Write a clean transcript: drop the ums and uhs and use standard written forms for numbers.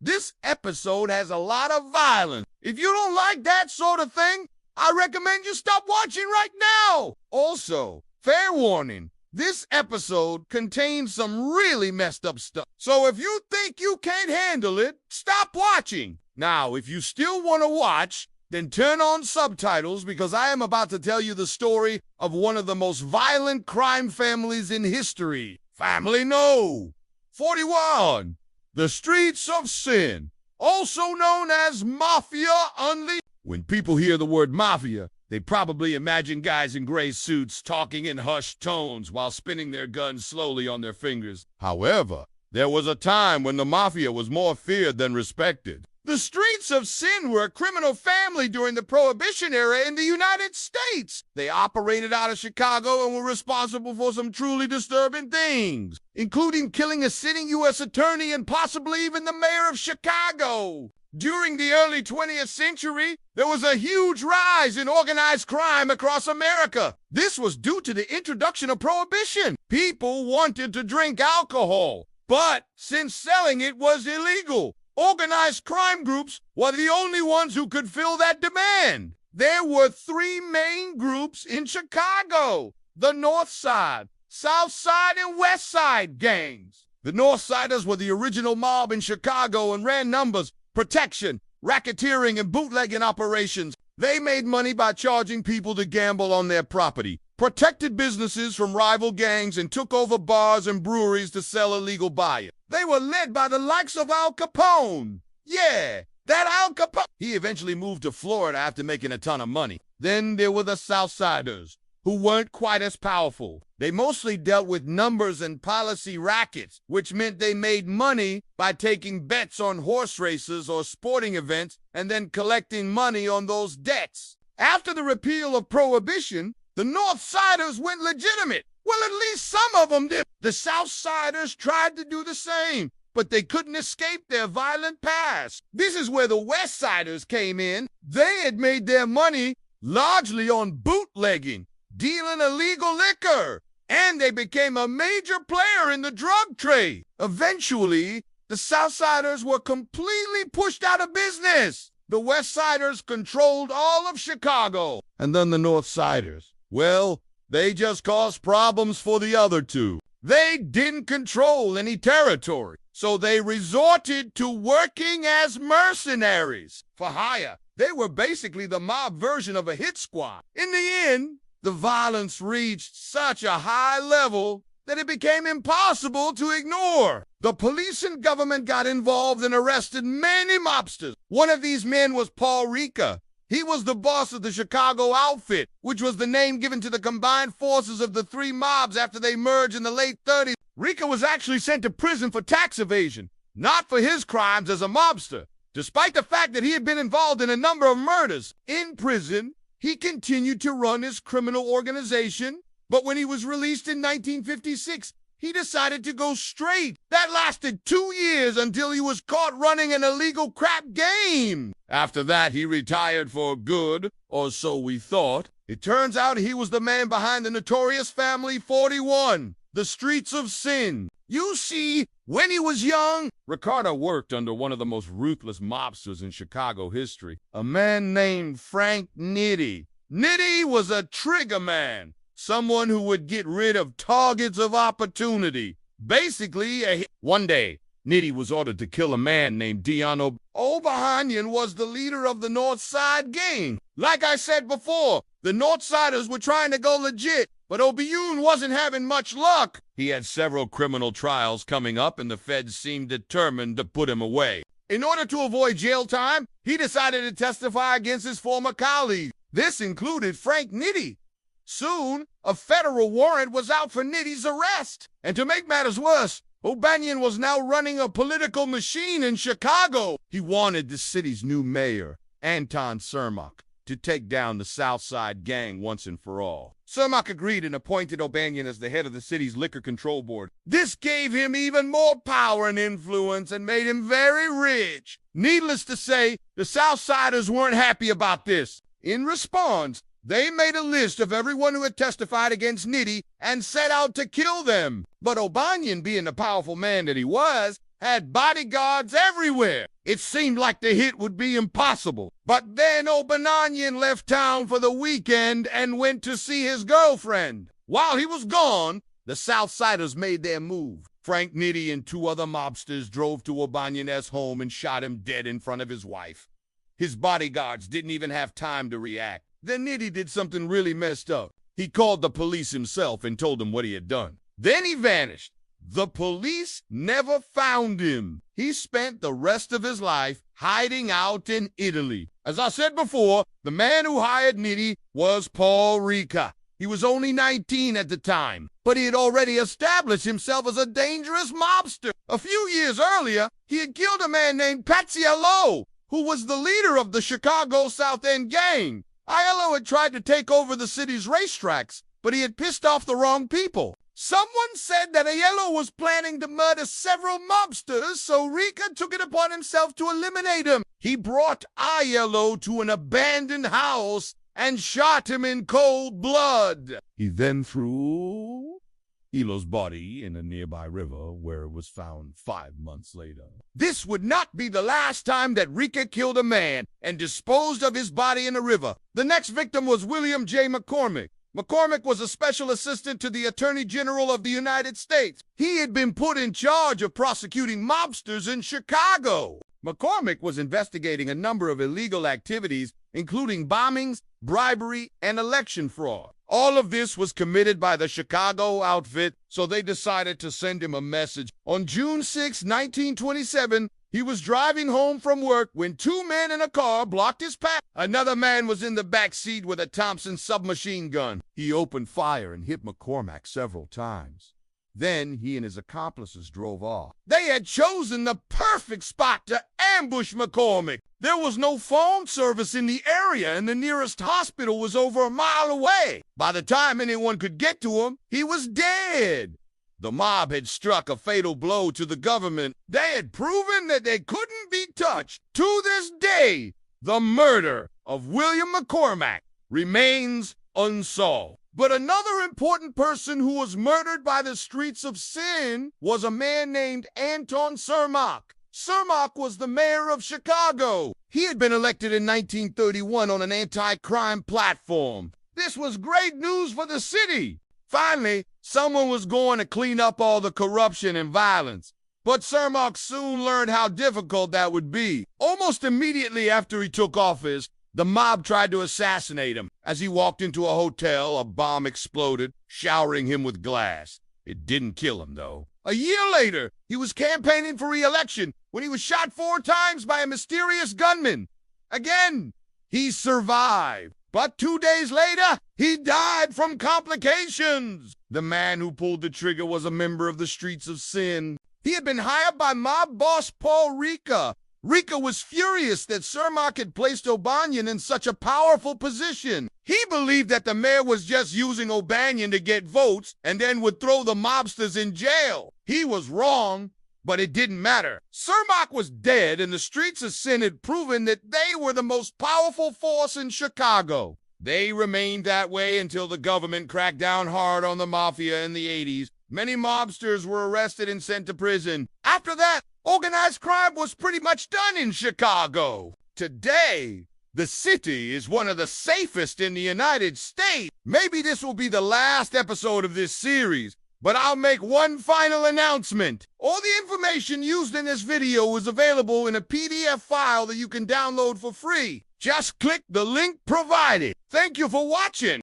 This episode has a lot of violence. If you don't like that sort of thing, I recommend you stop watching right now. Also, fair warning, this episode contains some really messed up stuff. So if you think you can't handle it, stop watching. Now, if you still want to watch, then turn on subtitles because I am about to tell you the story of one of the most violent crime families in history. Family No. 41. The Streets of Sin, also known as Mafia Unleashed. When people hear the word mafia, they probably imagine guys in gray suits talking in hushed tones while spinning their guns slowly on their fingers. However, there was a time when the mafia was more feared than respected. The Streets of Sin were a criminal family during the Prohibition era in the United States. They operated out of Chicago and were responsible for some truly disturbing things, including killing a sitting U.S. attorney and possibly even the mayor of Chicago. During the early 20th century, there was a huge rise in organized crime across America. This was due to the introduction of Prohibition. People wanted to drink alcohol, but since selling it was illegal, organized crime groups were the only ones who could fill that demand. There were three main groups in Chicago: the North Side, South Side, and West Side gangs. The North Siders were the original mob in Chicago and ran numbers, protection, racketeering, and bootlegging operations. They made money by charging people to gamble on their property, protected businesses from rival gangs, and took over bars and breweries to sell illegal beer. They were led by the likes of Al Capone. Yeah, that Al Capone. He eventually moved to Florida after making a ton of money. Then there were the Southsiders, who weren't quite as powerful. They mostly dealt with numbers and policy rackets, which meant they made money by taking bets on horse races or sporting events and then collecting money on those debts. After the repeal of Prohibition, the Northsiders went legitimate. Well, at least some of them did. The Southsiders tried to do the same, but they couldn't escape their violent past. This is where the Westsiders came in. They had made their money largely on bootlegging, dealing illegal liquor, and they became a major player in the drug trade. Eventually, the Southsiders were completely pushed out of business. The Westsiders controlled all of Chicago. And then the Northsiders, well, they just caused problems for the other two. They didn't control any territory, so they resorted to working as mercenaries for hire. They were basically the mob version of a hit squad. In the end, the violence reached such a high level that it became impossible to ignore. The police and government got involved and arrested many mobsters. One of these men was Paul Ricca. He was the boss of the Chicago Outfit, which was the name given to the combined forces of the three mobs after they merged in the late 30s. Ricca was actually sent to prison for tax evasion, not for his crimes as a mobster. Despite the fact that he had been involved in a number of murders, in prison, he continued to run his criminal organization, but when he was released in 1956, he decided to go straight. That lasted 2 years until he was caught running an illegal crap game. After that, he retired for good, or so we thought. It turns out he was the man behind the notorious Family 41, the Streets of Sin. You see, when he was young, Ricardo worked under one of the most ruthless mobsters in Chicago history, a man named Frank Nitti. Nitti was a trigger man, someone who would get rid of targets of opportunity. Basically, one day, Nitti was ordered to kill a man named Dion O'Bahanian was the leader of the North Side gang. Like I said before, the Northsiders were trying to go legit, but O'Bahanian wasn't having much luck. He had several criminal trials coming up, and the feds seemed determined to put him away. In order to avoid jail time, he decided to testify against his former colleagues. This included Frank Nitti. Soon, a federal warrant was out for Nitti's arrest. And to make matters worse, O'Bahanian was now running a political machine in Chicago. He wanted the city's new mayor, Anton Cermak, to take down the South Side gang once and for all. Cermak agreed and appointed O'Bahanian as the head of the city's liquor control board. This gave him even more power and influence and made him very rich. Needless to say, the Southsiders weren't happy about this. In response, they made a list of everyone who had testified against Nitti and set out to kill them. But O'Bahanian, being the powerful man that he was, had bodyguards everywhere. It seemed like the hit would be impossible. But then O'Bananian left town for the weekend and went to see his girlfriend. While he was gone, the Southsiders made their move. Frank Nitti and two other mobsters drove to O'Bananian's home and shot him dead in front of his wife. His bodyguards didn't even have time to react. Then Nitti did something really messed up. He called the police himself and told them what he had done. Then he vanished. The police never found him. He spent the rest of his life hiding out in Italy. As I said before, the man who hired Nitti was Paul Ricca. He was only 19 at the time, but he had already established himself as a dangerous mobster. A few years earlier, he had killed a man named Aiello, who was the leader of the Chicago South End gang. Aiello had tried to take over the city's racetracks, but he had pissed off the wrong people. Someone said that Aiello was planning to murder several mobsters, so Ricca took it upon himself to eliminate him. He brought Aiello to an abandoned house and shot him in cold blood. He then threw Aiello's body in a nearby river, where it was found 5 months later. This would not be the last time that Ricca killed a man and disposed of his body in a river. The next victim was William J. McCormick. McCormick was a special assistant to the Attorney General of the United States. He had been put in charge of prosecuting mobsters in Chicago. McCormick was investigating a number of illegal activities, including bombings, bribery, and election fraud. All of this was committed by the Chicago outfit, so they decided to send him a message. On June 6, 1927, he was driving home from work when two men in a car blocked his path. Another man was in the back seat with a Thompson submachine gun. He opened fire and hit McCormick several times. Then he and his accomplices drove off. They had chosen the perfect spot to ambush McCormick. There was no phone service in the area, and the nearest hospital was over a mile away. By the time anyone could get to him, he was dead. The mob had struck a fatal blow to the government. They had proven that they couldn't be touched. To this day, the murder of William McCormick remains unsolved. But another important person who was murdered by the streets of sin was a man named Anton Cermak. Cermak was the mayor of Chicago. He had been elected in 1931 on an anti-crime platform. This was great news for the city. Finally, someone was going to clean up all the corruption and violence. But Cermak soon learned how difficult that would be. Almost immediately after he took office, the mob tried to assassinate him. As he walked into a hotel, a bomb exploded, showering him with glass. It didn't kill him, though. A year later, he was campaigning for re-election when he was shot 4 times by a mysterious gunman. Again, he survived. But 2 days later, he died from complications. The man who pulled the trigger was a member of the Streets of Sin. He had been hired by mob boss Paul Ricca. Ricca was furious that Cermak had placed O'Banian in such a powerful position. He believed that the mayor was just using O'Banian to get votes and then would throw the mobsters in jail. He was wrong, but it didn't matter. Cermak was dead, and the Streets of Sin had proven that they were the most powerful force in Chicago. They remained that way until the government cracked down hard on the mafia in the 80s. Many mobsters were arrested and sent to prison. After that, organized crime was pretty much done in Chicago. Today, the city is one of the safest in the United States. Maybe this will be the last episode of this series, but I'll make one final announcement. All the information used in this video is available in a PDF file that you can download for free. Just click the link provided. Thank you for watching.